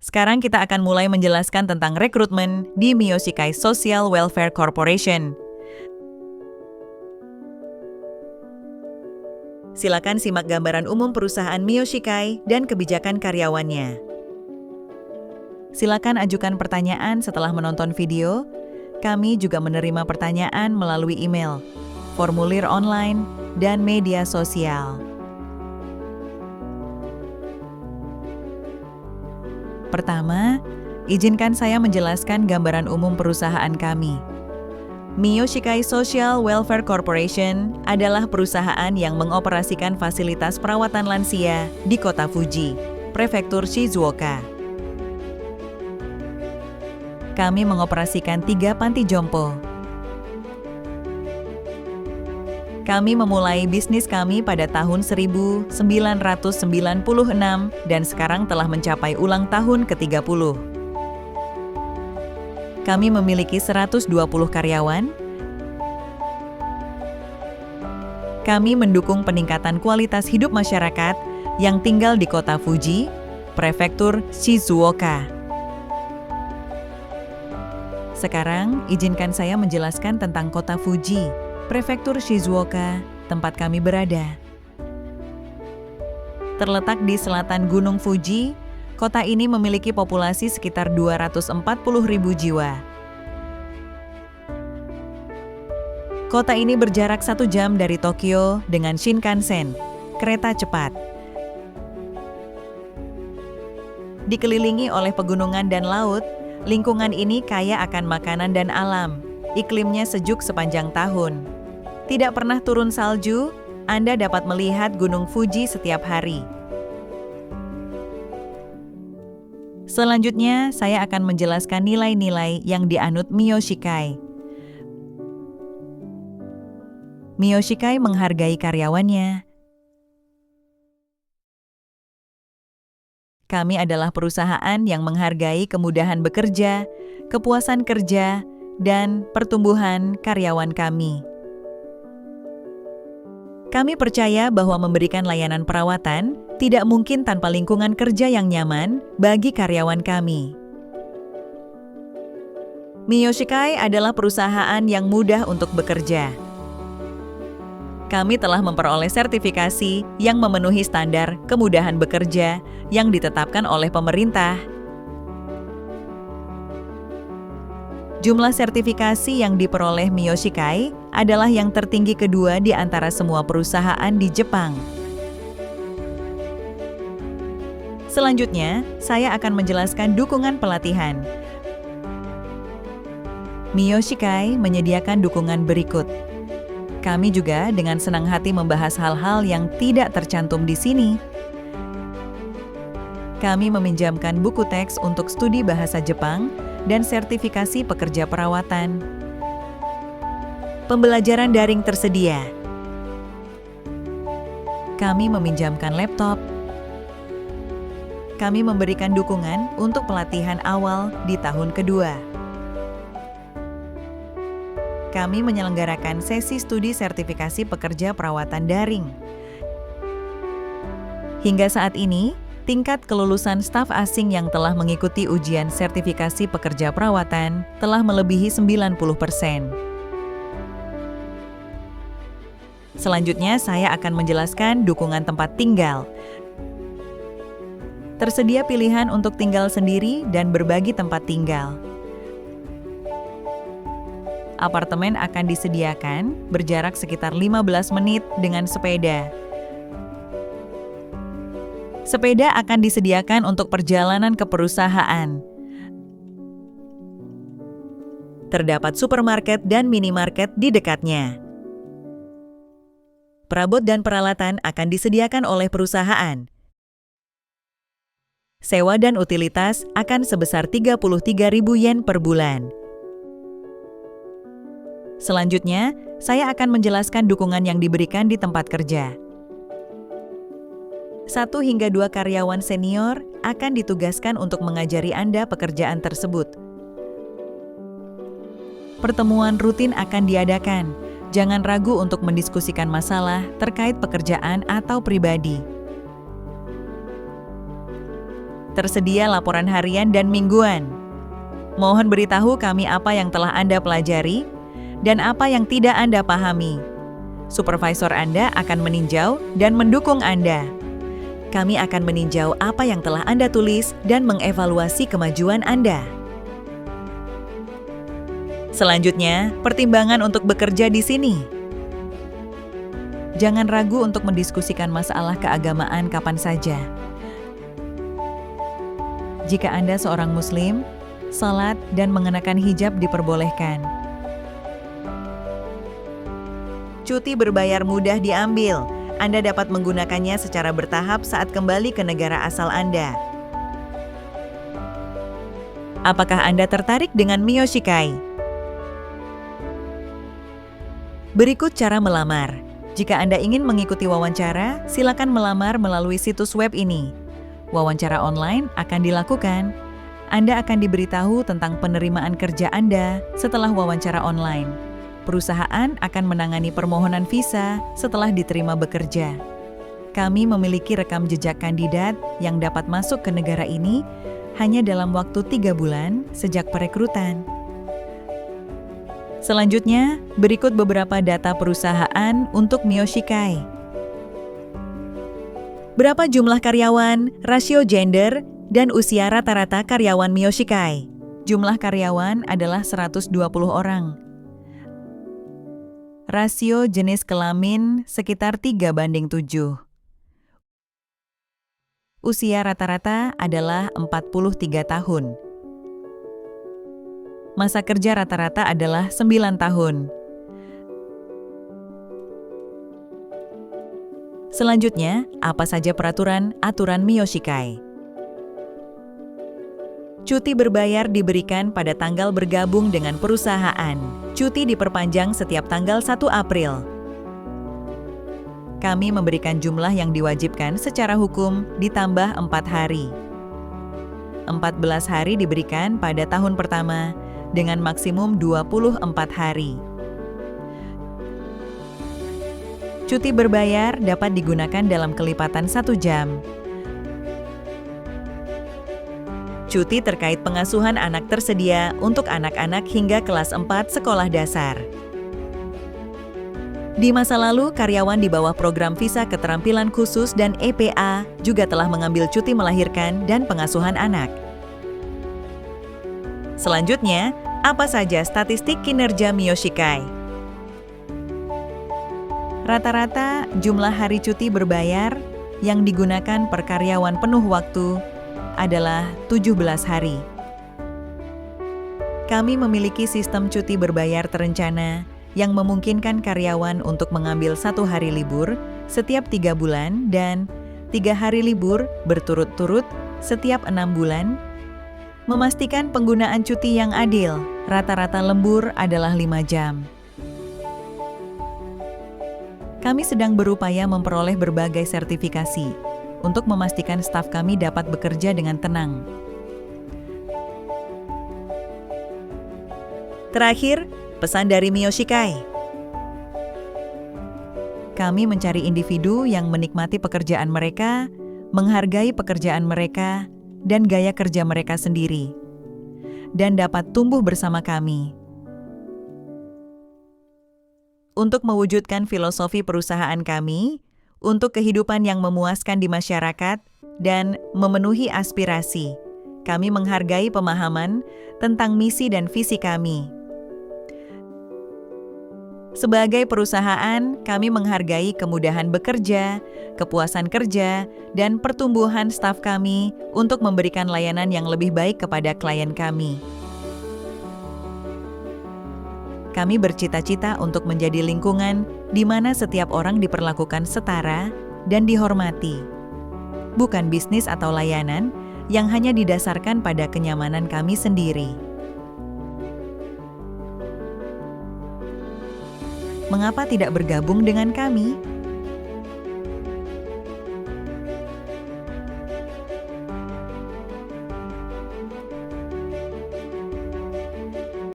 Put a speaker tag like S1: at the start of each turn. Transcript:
S1: Sekarang kita akan mulai menjelaskan tentang rekrutmen di Miyoshikai Social Welfare Corporation. Silakan simak gambaran umum perusahaan Miyoshikai dan kebijakan karyawannya. Silakan ajukan pertanyaan setelah menonton video. Kami juga menerima pertanyaan melalui email, formulir online, dan media sosial. Pertama, izinkan saya menjelaskan gambaran umum perusahaan kami. Miyoshikai Social Welfare Corporation adalah perusahaan yang mengoperasikan fasilitas perawatan lansia di Kota Fuji, Prefektur Shizuoka. Kami mengoperasikan 3 panti jompo. Kami memulai bisnis kami pada tahun 1996 dan sekarang telah mencapai ulang tahun ke-30. Kami memiliki 120 karyawan. Kami mendukung peningkatan kualitas hidup masyarakat yang tinggal di Kota Fuji, Prefektur Shizuoka. Sekarang, izinkan saya menjelaskan tentang Kota Fuji, Prefektur Shizuoka, tempat kami berada. Terletak di selatan Gunung Fuji, kota ini memiliki populasi sekitar 240.000 jiwa. Kota ini berjarak 1 jam dari Tokyo dengan Shinkansen, kereta cepat. Dikelilingi oleh pegunungan dan laut, lingkungan ini kaya akan makanan dan alam. Iklimnya sejuk sepanjang tahun. Tidak pernah turun salju, Anda dapat melihat Gunung Fuji setiap hari. Selanjutnya, saya akan menjelaskan nilai-nilai yang dianut Miyoshikai. Miyoshikai menghargai karyawannya. Kami adalah perusahaan yang menghargai kemudahan bekerja, kepuasan kerja, dan pertumbuhan karyawan kami. Kami percaya bahwa memberikan layanan perawatan tidak mungkin tanpa lingkungan kerja yang nyaman bagi karyawan kami. Miyoshikai adalah perusahaan yang mudah untuk bekerja. Kami telah memperoleh sertifikasi yang memenuhi standar kemudahan bekerja yang ditetapkan oleh pemerintah. Jumlah sertifikasi yang diperoleh Miyoshikai adalah yang tertinggi kedua di antara semua perusahaan di Jepang. Selanjutnya, saya akan menjelaskan dukungan pelatihan. Miyoshikai menyediakan dukungan berikut. Kami juga dengan senang hati membahas hal-hal yang tidak tercantum di sini. Kami meminjamkan buku teks untuk studi bahasa Jepang dan sertifikasi pekerja perawatan. Pembelajaran daring tersedia. Kami meminjamkan laptop. Kami memberikan dukungan untuk pelatihan awal di tahun kedua. Kami menyelenggarakan sesi studi sertifikasi pekerja perawatan daring. Hingga saat ini, tingkat kelulusan staf asing yang telah mengikuti ujian sertifikasi pekerja perawatan telah melebihi 90%. Selanjutnya, saya akan menjelaskan dukungan tempat tinggal. Tersedia pilihan untuk tinggal sendiri dan berbagi tempat tinggal. Apartemen akan disediakan berjarak sekitar 15 menit dengan sepeda. Sepeda akan disediakan untuk perjalanan ke perusahaan. Terdapat supermarket dan minimarket di dekatnya. Perabot dan peralatan akan disediakan oleh perusahaan. Sewa dan utilitas akan sebesar 33.000 yen per bulan. Selanjutnya, saya akan menjelaskan dukungan yang diberikan di tempat kerja. 1 hingga 2 karyawan senior akan ditugaskan untuk mengajari Anda pekerjaan tersebut. Pertemuan rutin akan diadakan. Jangan ragu untuk mendiskusikan masalah terkait pekerjaan atau pribadi. Tersedia laporan harian dan mingguan. Mohon beritahu kami apa yang telah Anda pelajari dan apa yang tidak Anda pahami. Supervisor Anda akan meninjau dan mendukung Anda. Kami akan meninjau apa yang telah Anda tulis dan mengevaluasi kemajuan Anda. Selanjutnya, pertimbangan untuk bekerja di sini. Jangan ragu untuk mendiskusikan masalah keagamaan kapan saja. Jika Anda seorang Muslim, salat dan mengenakan hijab diperbolehkan. Cuti berbayar mudah diambil. Anda dapat menggunakannya secara bertahap saat kembali ke negara asal Anda. Apakah Anda tertarik dengan Mio Shikai? Berikut cara melamar. Jika Anda ingin mengikuti wawancara, silakan melamar melalui situs web ini. Wawancara online akan dilakukan. Anda akan diberitahu tentang penerimaan kerja Anda setelah wawancara online. Perusahaan akan menangani permohonan visa setelah diterima bekerja. Kami memiliki rekam jejak kandidat yang dapat masuk ke negara ini hanya dalam waktu 3 bulan sejak perekrutan. Selanjutnya, berikut beberapa data perusahaan untuk Mio Shikai. Berapa jumlah karyawan, rasio gender, dan usia rata-rata karyawan Mio Shikai? Jumlah karyawan adalah 120 orang. Rasio jenis kelamin sekitar 3:7. Usia rata-rata adalah 43 tahun. Masa kerja rata-rata adalah 9 tahun. Selanjutnya, apa saja aturan Mio Shikai? Cuti berbayar diberikan pada tanggal bergabung dengan perusahaan. Cuti diperpanjang setiap tanggal 1 April. Kami memberikan jumlah yang diwajibkan secara hukum ditambah 4 hari. 14 hari diberikan pada tahun pertama dengan maksimum 24 hari. Cuti berbayar dapat digunakan dalam kelipatan 1 jam. Cuti terkait pengasuhan anak tersedia untuk anak-anak hingga kelas 4 sekolah dasar. Di masa lalu, karyawan di bawah program visa keterampilan khusus dan EPA juga telah mengambil cuti melahirkan dan pengasuhan anak. Selanjutnya, apa saja statistik kinerja Mio Shikai? Rata-rata jumlah hari cuti berbayar yang digunakan per karyawan penuh waktu adalah 17 hari. Kami memiliki sistem cuti berbayar terencana yang memungkinkan karyawan untuk mengambil 1 hari libur setiap 3 bulan dan 3 hari libur berturut-turut setiap 6 bulan. Memastikan penggunaan cuti yang adil, rata-rata lembur adalah 5 jam. Kami sedang berupaya memperoleh berbagai sertifikasi untuk memastikan staf kami dapat bekerja dengan tenang. Terakhir, pesan dari Mio Shikai. Kami mencari individu yang menikmati pekerjaan mereka, menghargai pekerjaan mereka, dan gaya kerja mereka sendiri, dan dapat tumbuh bersama kami. Untuk mewujudkan filosofi perusahaan kami, untuk kehidupan yang memuaskan di masyarakat, dan memenuhi aspirasi, kami menghargai pemahaman tentang misi dan visi kami. Sebagai perusahaan, kami menghargai kemudahan bekerja, kepuasan kerja, dan pertumbuhan staf kami untuk memberikan layanan yang lebih baik kepada klien kami. Kami bercita-cita untuk menjadi lingkungan di mana setiap orang diperlakukan setara dan dihormati. Bukan bisnis atau layanan yang hanya didasarkan pada kenyamanan kami sendiri. Mengapa tidak bergabung dengan kami?